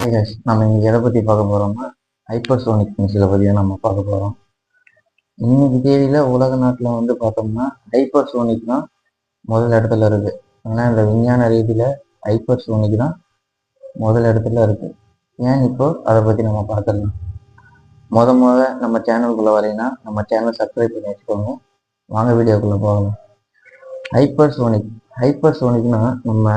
நம்ம இன்னைக்கு எதை பற்றி பார்க்க போகிறோம்னா ஹைப்பர்சோனிக் மிசைலை பற்றி தான் நம்ம பார்க்க போகிறோம். இன்னைக்கு தேதியில் உலக நாட்டில் வந்து பார்த்தோம்னா ஹைப்பர்சோனிக் தான் முதல் இடத்துல இருக்குது. ஏன்னா இந்த விஞ்ஞான ரீதியில் ஹைப்பர்சோனிக் தான் முதல் இடத்துல இருக்குது. ஏன் இப்போ அதை பற்றி நம்ம பார்த்துடலாம். முத நம்ம சேனலுக்குள்ளே வரீங்கன்னா நம்ம சேனல் சப்ஸ்கிரைப் பண்ணி வச்சுக்கோங்க. வாங்க வீடியோக்குள்ளே போகலாம். ஹைப்பர்சோனிக்னா நம்ம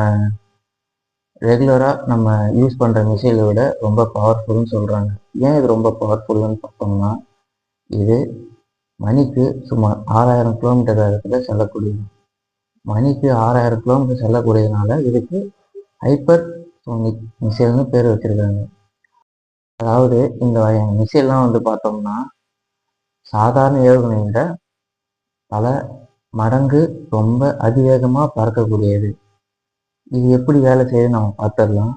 ரெகுலராக நம்ம யூஸ் பண்ணுற மிசைலை விட ரொம்ப பவர்ஃபுல்னு சொல்கிறாங்க. ஏன் இது ரொம்ப பவர்ஃபுல்லுன்னு பார்த்தோம்னா, இது மணிக்கு சுமார் 6000 கிலோமீட்டர் வேகத்தில் செல்லக்கூடியது. மணிக்கு 6000 கிலோமீட்டர் செல்லக்கூடியதுனால இதுக்கு ஹைப்பர் சோனிக் மிசைல்னு பேர் வச்சுருக்காங்க. அதாவது இந்த வகையான மிசைல்லாம் வந்து பார்த்தோம்னா சாதாரண ஏவுகணையை விட பல மடங்கு ரொம்ப அதிவேகமாக பறக்கக்கூடியது. இது எப்படி வேலை செய்யுதுன்னு நம்ம பார்த்துடலாம்.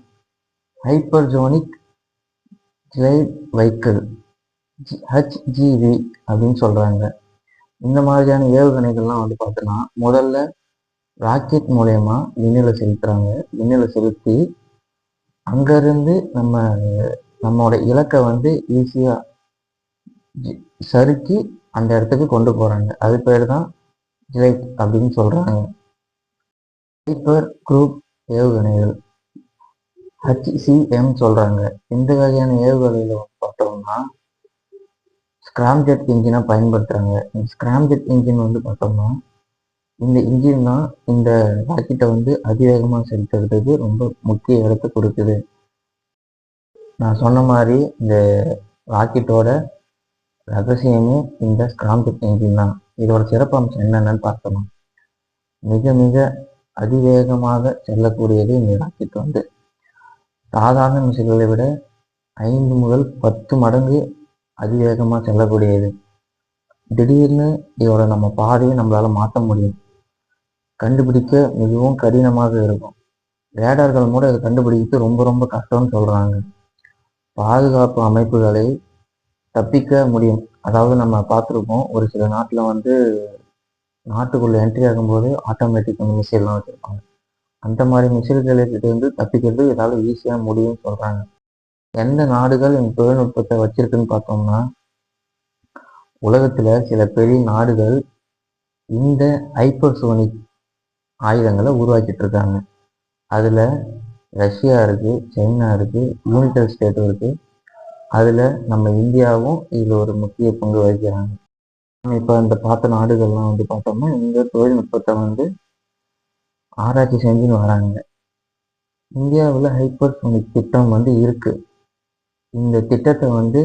ஹைப்பர்சோனிக் கிளைட் வெஹிக்கிள் HGV அப்படின்னு சொல்கிறாங்க. இந்த மாதிரியான ஏவுகணைகள்லாம் வந்து பார்த்தோன்னா முதல்ல ராக்கெட் மூலயமா விண்ணில் செலுத்துகிறாங்க. விண்ணில் செலுத்தி அங்கேருந்து நம்மளோட இலக்கை வந்து ஈஸியாக சறுக்கி அந்த இடத்துக்கு கொண்டு போகிறாங்க. அது பேர் தான் கிளைட் அப்படின்னு சொல்கிறாங்க. ஹைப்பர் குரூப் ஏவுகணைகள் HCM சொல்கிறாங்க. இந்த வகையான ஏவுகணைகளை பார்த்தோம்னா ஸ்கிராம்ஜெட் இன்ஜினை பயன்படுத்துகிறாங்க. இந்த ஸ்கிராம்ஜெட் இன்ஜின் வந்து பார்த்தோம்னா இந்த இன்ஜின் தான் இந்த ராக்கெட்டை வந்து அதிவேகமாக செலுத்துறதுக்கு ரொம்ப முக்கிய இடத்தை கொடுக்குது. நான் சொன்ன மாதிரி இந்த ராக்கெட்டோட ரகசியமே இந்த ஸ்கிராம்ஜெட் இன்ஜின் தான். இதோட சிறப்பம்சம் என்னென்னு பார்த்தோம். மிக மிக அதிவேகமாக செல்லக்கூடியது இந்த ராக்கெட் வந்து சாதாரண மிசைல்களை விட 5 முதல் 10 மடங்கு அதிவேகமாக செல்லக்கூடியது. திடீர்னு இதோட நம்ம பாதையை நம்மளால மாற்ற முடியும். கண்டுபிடிக்க மிகவும் கடினமாக இருக்கும். ரேடார்கள் கூட அதை கண்டுபிடிக்கிறது ரொம்ப ரொம்ப கஷ்டம்னு சொல்றாங்க. பாதுகாப்பு அமைப்புகளை தப்பிக்க முடியும். அதாவது நம்ம பார்த்துருப்போம், ஒரு சில நாட்டில் வந்து நாட்டுக்குள்ள என்ட்ரி ஆகும்போது ஆட்டோமேட்டிக் மிசைல்லாம் வச்சுருப்பாங்க. அந்த மாதிரி மிசைல்களுக்கிட்ட இருந்து தப்பிக்கிறது இதால் ஈஸியாக முடியும்னு சொல்கிறாங்க. எந்த நாடுகள் இந்த தொழில்நுட்பத்தை வச்சிருக்குன்னு பார்த்தோம்னா உலகத்தில் சில பெரிய நாடுகள் இந்த ஹைப்பர்சோனிக் ஆயுதங்களை உருவாக்கிட்டு இருக்காங்க. அதில் ரஷ்யா இருக்குது, சைனா இருக்குது, யுனைடெட் ஸ்டேட்டும் இருக்குது. அதில் நம்ம இந்தியாவும் இதில் ஒரு முக்கிய பங்கு வகிக்கிறாங்க. இப்போ இந்த பார்த்த நாடுகள்லாம் வந்து பார்த்தோம்னா இந்த தொழில்நுட்பத்தை வந்து ஆராய்ச்சி செஞ்சுன்னு வராங்க. இந்தியாவில் ஹைப்பர்சோனிக் திட்டம் வந்து இருக்கு. இந்த திட்டத்தை வந்து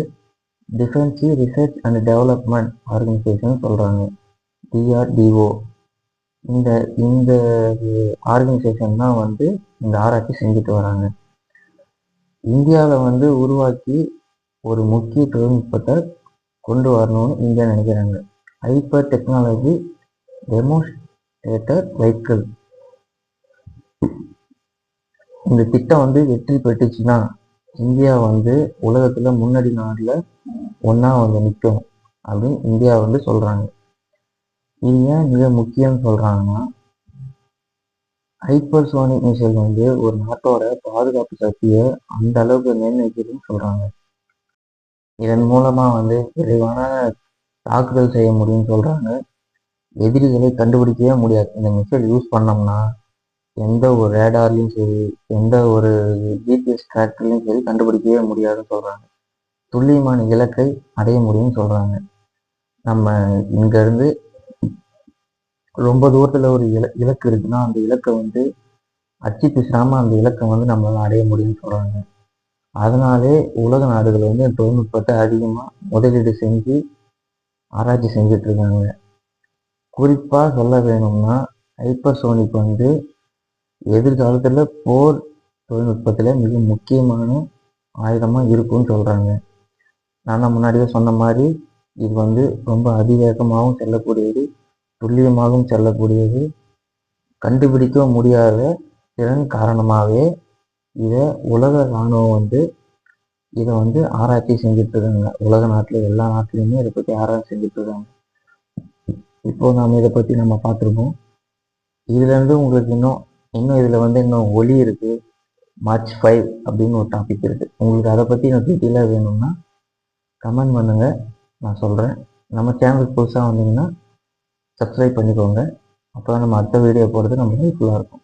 defensive research and development organisation சொல்றாங்க, DRDO. இந்த இந்த ஆர்கனைசேஷன் தான் வந்து இந்த ஆராய்ச்சி செஞ்சுட்டு வராங்க. இந்தியாவில் வந்து உருவாக்கி ஒரு முக்கிய தொழில்நுட்பத்தை கொண்டு வரணும்னு இந்தியா நினைக்கிறாங்க. Hyper technology demonstrator vehicle. இந்த திட்டம் வந்து வெற்றி பெற்றுச்சுன்னா இந்தியா வந்து உலகத்துல முன்னாடி நாடுல ஒன்னா வந்து நிற்கும் அப்படின்னு இந்தியா வந்து சொல்றாங்க. இது ஏன் மிக முக்கியம்னு சொல்றாங்கன்னா ஹைப்பர்சோனிக் மிசைல் வந்து ஒரு நாட்டோட பாதுகாப்பு சக்தியை அந்த அளவுக்கு நிர்ணயிக்குதுன்னு சொல்றாங்க. இதன் மூலமா வந்து விரைவான தாக்குதல் செய்ய முடியும்னு சொல்றாங்க. எதிரிகளை கண்டுபிடிக்கவே முடியாது. இந்த மிசைல் யூஸ் பண்ணோம்னா எந்த ஒரு ரேடார்லையும் சரி, எந்த ஒரு ஜிபிஎஸ் ட்ராக்கர்லையும் சரி கண்டுபிடிக்கவே முடியாதுன்னு சொல்றாங்க. துல்லியமான இலக்கை அடைய முடியும்னு சொல்றாங்க. நம்ம இங்கேருந்து ரொம்ப தூரத்தில் ஒரு இலக்கு இருக்குன்னா அந்த இலக்கை வந்து அச்சு பிசாமல் அந்த இலக்கை வந்து நம்மளால அடைய முடியும்னு சொல்கிறாங்க. அதனாலே உலக நாடுகள் வந்து தொழில்நுட்பத்தை அதிகமாக முதலீடு செஞ்சு ஆராய்ச்சி செஞ்சுட்டு இருக்காங்க. குறிப்பாக சொல்ல வேணும்னா ஹைப்பர்சோனிக் வந்து எதிர்காலத்தில் போர் தொழில்நுட்பத்தில் மிக முக்கியமான ஆயுதமாக இருக்கும்னு சொல்கிறாங்க. நான் முன்னாடியே சொன்ன மாதிரி இது வந்து ரொம்ப அதிவேகமாகவும் செல்லக்கூடியது, துல்லியமாகவும் செல்லக்கூடியது. கண்டுபிடிக்க முடியாத திறன் காரணமாகவே இதை உலக இராணுவம் வந்து இதை வந்து ஆராய்ச்சி செஞ்சுட்டு இருக்காங்க. உலக நாட்டில் எல்லா நாட்டிலையுமே இதை பற்றி ஆராய்ச்சி செஞ்சுட்டு இருக்காங்க. இப்போ நாம் இதை பற்றி நம்ம பார்த்துருப்போம். இதுலேருந்து உங்களுக்கு இன்னும் இதில் வந்து இன்னும் ஒளி இருக்குது, மார்ச் 5 அப்படின்னு ஒரு டாபிக் இருக்குது. உங்களுக்கு அதை பற்றி நான் டீட்டெயிலாக வேணும்னா கமெண்ட் பண்ணுங்கள், நான் சொல்கிறேன். நம்ம சேனலுக்கு புதுசாக வந்தீங்கன்னா சப்ஸ்கிரைப் பண்ணிக்கோங்க. அப்போ தான் நம்ம அடுத்த வீடியோ போடுறது நமக்கு ஹெல்ப்ஃபுல்லாக இருக்கும்.